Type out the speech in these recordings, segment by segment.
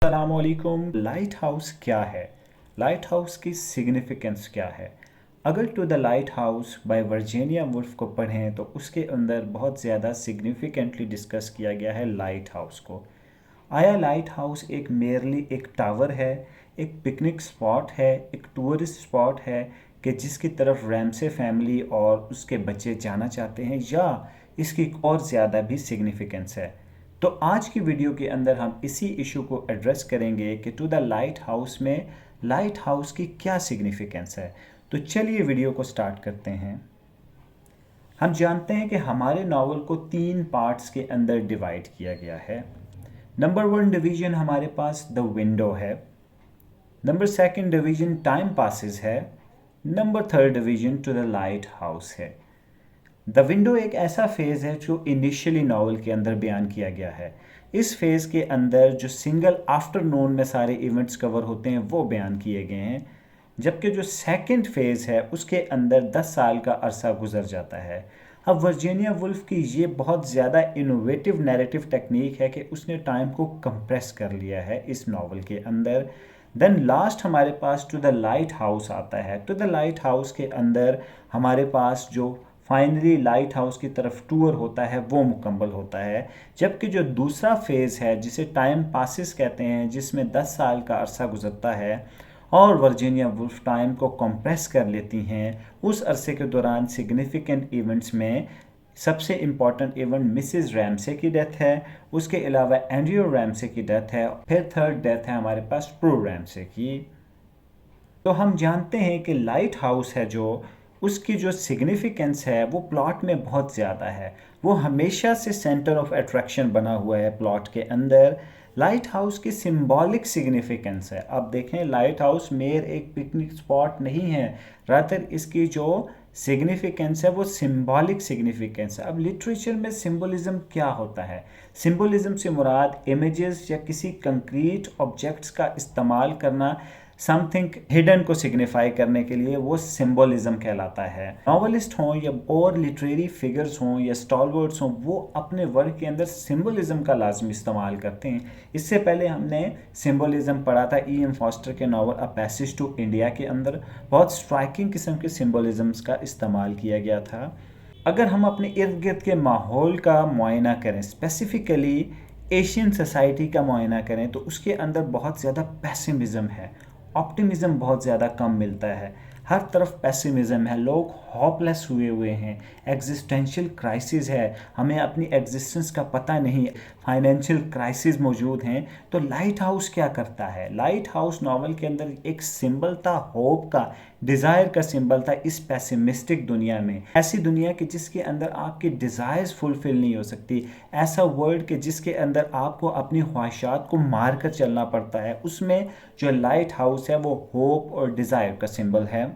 अस्सलामुअलैकुम। Light house क्या है? लाइट हाउस की सिग्निफिकेंस क्या है? अगर to the lighthouse by Virginia Woolf को पढ़ें तो उसके अंदर बहुत ज़्यादा सिग्निफिकेंटली डिस्कस किया गया है लाइट हाउस को। आया लाइट हाउस एक मेयरली एक टावर है, एक पिकनिक स्पॉट है, एक टूरिस्ट स्पॉट है कि जिसकी तरफ रैमसे फैमिली और उसके बच्चे जाना चाहते हैं, या इसकी एक और ज़्यादा भी सिग्निफिकेंस है। तो आज की वीडियो के अंदर हम इसी इशू को एड्रेस करेंगे कि टू द लाइट हाउस में लाइट हाउस की क्या सिग्निफिकेंस है। तो चलिए वीडियो को स्टार्ट करते हैं। हम जानते हैं कि हमारे नावल को 3 पार्ट्स के अंदर डिवाइड किया गया है। नंबर 1 डिवीजन हमारे पास द विंडो है। नंबर 2 डिवीजन टाइम पासिस है। Number 3 division to the lighthouse है। द विंडो एक ऐसा फेज़ है जो इनिशियली नावल के अंदर बयान किया गया है। इस फेज़ के अंदर जो सिंगल आफ्टरनून में सारे इवेंट्स कवर होते हैं वो बयान किए गए हैं, जबकि जो सेकंड फेज़ है उसके अंदर 10 साल का अरसा गुजर जाता है। अब वर्जीनिया वुल्फ की ये बहुत ज़्यादा इनोवेटिव नैरेटिव टेक्निक है कि उसने टाइम को कंप्रेस कर लिया है इस नावल के अंदर। देन लास्ट हमारे पास टू द लाइट हाउस आता है। टू द लाइट हाउस के अंदर हमारे पास जो फाइनली लाइट हाउस की तरफ टूर होता है वो मुकम्मल होता है, जबकि जो दूसरा फेज़ है जिसे टाइम पासिस कहते हैं, जिसमें 10 साल का अरसा गुजरता है और वर्जीनिया वुल्फ टाइम को कंप्रेस कर लेती हैं, उस अरसे के दौरान सिग्निफिकेंट इवेंट्स में सबसे इम्पॉर्टेंट इवेंट मिसिस रैमसे की डेथ है, उसके अलावा एंड्रयू रैमसे की डेथ है, फिर थर्ड डेथ है हमारे पास प्रू रैमसे की। तो हम जानते हैं कि लाइट हाउस है जो उसकी जो सिग्निफिकेंस है वो प्लॉट में बहुत ज़्यादा है। वो हमेशा से सेंटर ऑफ अट्रैक्शन बना हुआ है प्लॉट के अंदर। लाइट हाउस की सिंबॉलिक सिग्निफिकेंस है। अब देखें, लाइट हाउस मेयर एक पिकनिक स्पॉट नहीं है, रादर इसकी जो सिग्निफिकेंस है वो सिंबॉलिक सिग्निफिकेंस है। अब लिटरेचर में सिंबलिज्म क्या होता है? सिंबलिज्म से मुराद इमेजेस या किसी कंक्रीट ऑब्जेक्ट्स का इस्तेमाल करना समथिंग हिडन को सिग्निफाई करने के लिए, वो सिंबलिज्म कहलाता है। नॉवलिस्ट हों या और लिटरेरी फिगर्स हों या स्टॉलवर्ड्स हों, वो अपने वर्क के अंदर सिंबलिज्म का लाजमी इस्तेमाल करते हैं। इससे पहले हमने सिंबलिज्म पढ़ा था E.M. फॉस्टर के novel a passage to India के अंदर। बहुत स्ट्राइकिंग किस्म के सिंबलिज्म्स का इस्तेमाल किया गया था। अगर हम अपने इर्द गिर्द के माहौल का मुआयना करें, स्पेसिफिकली एशियन सोसाइटी का मुआयना करें, तो उसके अंदर बहुत ज़्यादा पेसिमिज्म है, ऑप्टिमिज्म बहुत ज़्यादा कम मिलता है। हर तरफ पेसिमिज्म है, लोग होपलेस हुए हुए हैं, एग्जिस्टेंशियल क्राइसिस है, हमें अपनी एग्जिस्टेंस का पता नहीं, फाइनेंशियल क्राइसिस मौजूद हैं। तो लाइट हाउस क्या करता है? लाइट हाउस नावल के अंदर एक सिंबल था, होप का, डिज़ायर का सिंबल था इस पेसिमिस्टिक दुनिया में। ऐसी दुनिया कि जिसके अंदर आपकी डिज़ायर्स फुलफिल नहीं हो सकती, ऐसा वर्ल्ड कि जिसके अंदर आपको अपनी ख्वाहिशात को मार कर चलना पड़ता है, उसमें जो लाइट हाउस है वो होप और डिज़ायर का सिंबल है।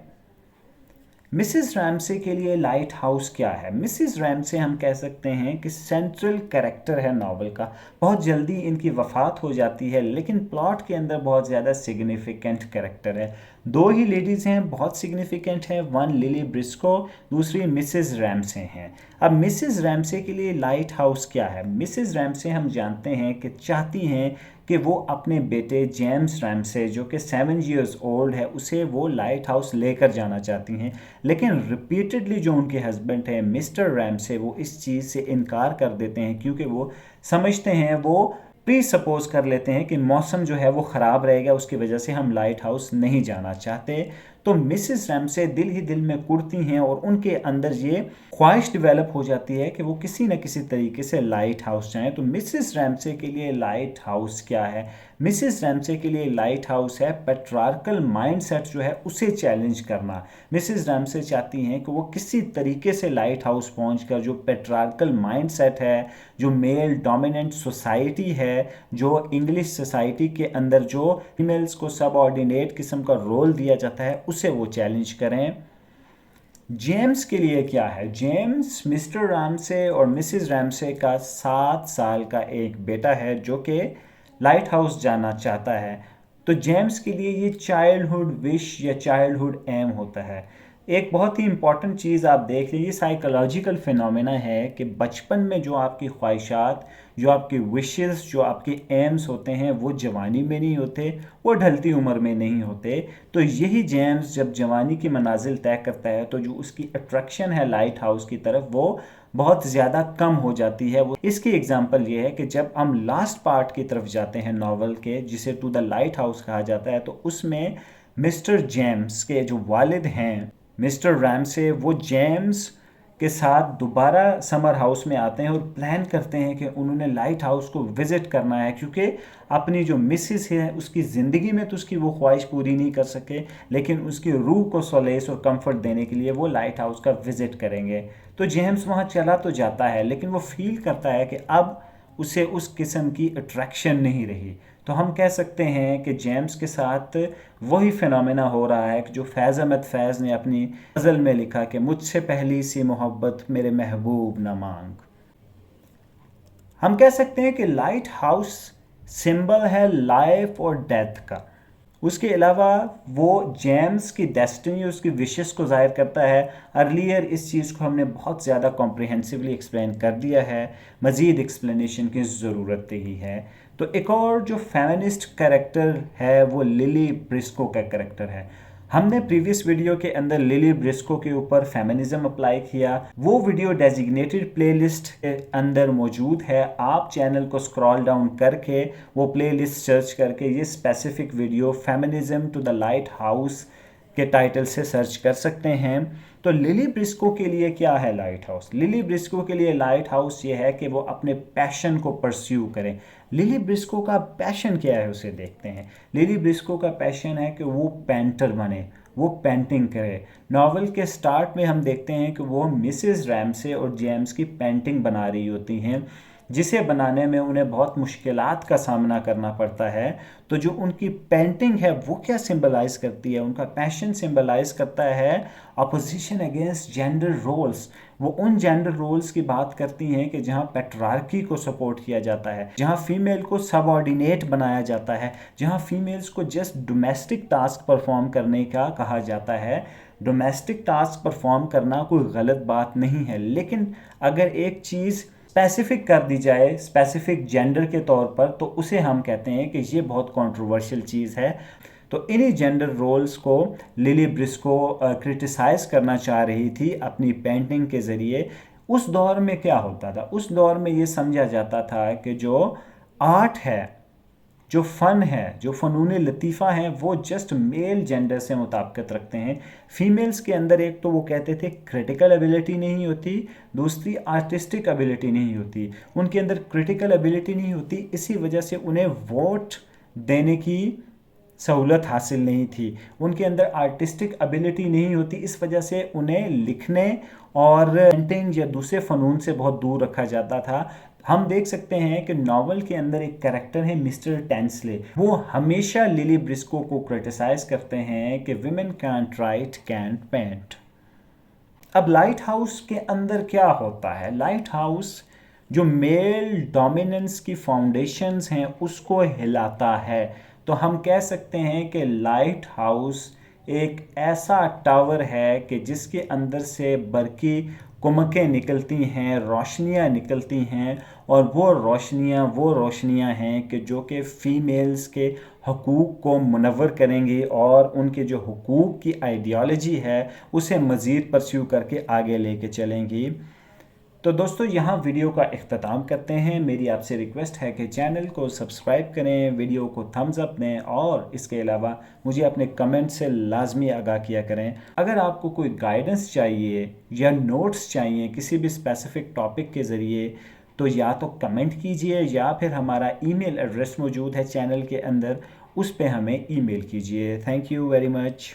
मिसिस रैमसे के लिए लाइट हाउस क्या है? मिसिस रैमसे हम कह सकते हैं कि सेंट्रल कैरेक्टर है नावल का। बहुत जल्दी इनकी वफ़ात हो जाती है, लेकिन प्लॉट के अंदर बहुत ज़्यादा सिग्निफिकेंट कैरेक्टर है। 2 ही लेडीज़ हैं, बहुत सिग्निफिकेंट हैं, वन लिली ब्रिस्को, दूसरी मिसिस रैमसे हैं। अब मिसिस रैमसे के लिए लाइट हाउस क्या है? मिसिस रैमसे हम जानते हैं कि चाहती हैं कि वो अपने बेटे जेम्स रैमसे जो कि 7 ईयर्स ओल्ड है, उसे वो लाइट हाउस लेकर जाना चाहती हैं, लेकिन रिपीटेडली जो उनके हस्बैंड हैं मिस्टर रैमसे, वो इस चीज़ से इनकार कर देते हैं, क्योंकि वो समझते हैं, वो प्री सपोज कर लेते हैं कि मौसम जो है वो ख़राब रहेगा, उसकी वजह से हम लाइट हाउस नहीं जाना चाहते। तो मिसिस रैमसे दिल ही दिल में कुड़ती हैं और उनके अंदर ये ख्वाहिश डेवलप हो जाती है कि वो किसी न किसी तरीके से लाइट हाउस जाएं। तो मिसिस रैमसे के लिए लाइट हाउस क्या है? मिसिस रैमसे के लिए लाइट हाउस है पेट्रार्कल माइंडसेट जो है उसे चैलेंज करना। मिसिस रैमसे चाहती हैं कि वो किसी तरीके से लाइट हाउस पहुंचकर जो पेट्रार्कल माइंडसेट है, जो मेल डोमिनेंट सोसाइटी है, जो इंग्लिश सोसाइटी के अंदर जो फीमेल्स को सबऑर्डिनेट किस्म का रोल दिया जाता है, उसे वो चैलेंज करें। जेम्स के लिए क्या है? जेम्स मिस्टर रैमसे और मिसिस रैमसे का 7 साल का एक बेटा है जो कि लाइट हाउस जाना चाहता है। तो जेम्स के लिए ये चाइल्डहुड विश या चाइल्डहुड एम होता है। एक बहुत ही इंपॉर्टेंट चीज़ आप देख लीजिए, साइकोलॉजिकल फिनोमेना है कि बचपन में जो आपकी ख्वाहिशात, जो आपकी विशेस, जो आपके एम्स होते हैं वो जवानी में नहीं होते, वो ढलती उम्र में नहीं होते। तो यही जेम्स जब जवानी की मनाजिल तय करता है तो जो उसकी अट्रैक्शन है लाइट हाउस की तरफ वो बहुत ज़्यादा कम हो जाती है। वो इसकी एग्जांपल ये है कि जब हम लास्ट पार्ट की तरफ जाते हैं नॉवल के, जिसे टू द लाइट हाउस कहा जाता है, तो उसमें मिस्टर जेम्स के जो वालिद हैं मिस्टर रैमसे, वो जेम्स के साथ दोबारा समर हाउस में आते हैं और प्लान करते हैं कि उन्होंने लाइट हाउस को विज़िट करना है, क्योंकि अपनी जो मिसिस है उसकी ज़िंदगी में तो उसकी वो ख्वाहिश पूरी नहीं कर सके, लेकिन उसकी रूह को सोलेस और कंफर्ट देने के लिए वो लाइट हाउस का विज़िट करेंगे। तो जेम्स वहाँ चला तो जाता है, लेकिन वो फील करता है कि अब उसे उस किस्म की अट्रैक्शन नहीं रही। तो हम कह सकते हैं कि जेम्स के साथ वही फिनोमेना हो रहा है कि जो फैज़ अहमद फैज़ ने अपनी गज़ल में लिखा कि मुझसे पहली सी मोहब्बत मेरे महबूब न मांग। हम कह सकते हैं कि लाइट हाउस सिंबल है लाइफ और डेथ का। उसके अलावा वो जेम्स की डेस्टिनी, उसकी विशेस को जाहिर करता है। अर्लियर इस चीज़ को हमने बहुत ज़्यादा कॉम्प्रिहेंसिवली एक्सप्लेन कर दिया है, मज़ीद एक्सप्लेनेशन की ज़रूरत ही है। तो एक और जो फेमिनिस्ट कैरेक्टर है वो लिली ब्रिस्को का कैरेक्टर है। हमने प्रीवियस वीडियो के अंदर लिली ब्रिस्को के ऊपर फेमिनिज्म अप्लाई किया, वो वीडियो डेजिग्नेटेड प्लेलिस्ट के अंदर मौजूद है। आप चैनल को स्क्रॉल डाउन करके वो प्लेलिस्ट सर्च करके ये specific video feminism to the lighthouse के टाइटल से सर्च कर सकते हैं। तो लिली ब्रिस्को के लिए क्या है लाइट हाउस? लिली ब्रिस्को के लिए लाइट हाउस ये है कि वो अपने पैशन को परस्यू करें। लिली ब्रिस्को का पैशन क्या है उसे देखते हैं। लिली ब्रिस्को का पैशन है कि वो पेंटर बने, वो पेंटिंग करे। नावल के स्टार्ट में हम देखते हैं कि वो मिसेस रैमसे और जेम्स की पेंटिंग बना रही होती हैं, जिसे बनाने में उन्हें बहुत मुश्किलात का सामना करना पड़ता है। तो जो उनकी पेंटिंग है वो क्या सिंबलाइज करती है? उनका पैशन सिंबलाइज करता है अपोजिशन अगेंस्ट जेंडर रोल्स। वो उन जेंडर रोल्स की बात करती हैं कि जहाँ पैट्रार्की को सपोर्ट किया जाता है, जहाँ फीमेल को सबऑर्डिनेट बनाया जाता है, जहाँ फीमेल्स को जस्ट डोमेस्टिक टास्क परफॉर्म करने का कहा जाता है। डोमेस्टिक टास्क परफॉर्म करना कोई गलत बात नहीं है, लेकिन अगर एक चीज़ स्पेसिफिक कर दी जाए स्पेसिफिक जेंडर के तौर पर, तो उसे हम कहते हैं कि ये बहुत कंट्रोवर्शियल चीज़ है। तो इन्हीं जेंडर रोल्स को लिली ब्रिस्को क्रिटिसाइज करना चाह रही थी अपनी पेंटिंग के ज़रिए। उस दौर में क्या होता था? उस दौर में ये समझा जाता था कि जो आर्ट है, जो फ़न है, जो फ़नून लतीफ़ा हैं, वो जस्ट मेल जेंडर से मुताबिकत रखते हैं। फीमेल्स के अंदर एक तो वो कहते थे क्रिटिकल एबिलिटी नहीं होती, दूसरी आर्टिस्टिक एबिलिटी नहीं होती। उनके अंदर क्रिटिकल एबिलिटी नहीं होती, इसी वजह से उन्हें वोट देने की सहूलत हासिल नहीं थी। उनके अंदर आर्टिस्टिक एबिलिटी नहीं होती, इस वजह से उन्हें लिखने और पेंटिंग या दूसरे फ़नून से बहुत दूर रखा जाता था। हम देख सकते हैं कि नावल के अंदर एक कैरेक्टर है मिस्टर टेंसले, वो हमेशा लिली ब्रिस्को को क्रिटिसाइज करते हैं कि women can't write can't paint. अब लाइट हाउस के अंदर क्या होता है? लाइट हाउस जो मेल डोमिनेंस की फाउंडेशंस हैं उसको हिलाता है। तो हम कह सकते हैं कि लाइट हाउस एक ऐसा टावर है कि जिसके अंदर से बरकी कुमकें निकलती हैं, रोशनियाँ निकलती हैं, और वो रोशनियाँ हैं कि जो कि फ़ीमेल्स के हकूक़ को मुनव्वर करेंगी और उनके जो हकूक़ की आइडियोलॉजी है उसे मज़ीद परस्यू करके आगे लेके चलेंगी। तो दोस्तों यहाँ वीडियो का इख्तिताम करते हैं। मेरी आपसे रिक्वेस्ट है कि चैनल को सब्सक्राइब करें, वीडियो को थम्स अप दें और इसके अलावा मुझे अपने कमेंट से लाजमी आगाह किया करें। अगर आपको कोई गाइडेंस चाहिए या नोट्स चाहिए किसी भी स्पेसिफिक टॉपिक के ज़रिए, तो या तो कमेंट कीजिए या फिर हमारा ईमेल एड्रेस मौजूद है चैनल के अंदर, उस पर हमें ईमेल कीजिए। Thank you very much.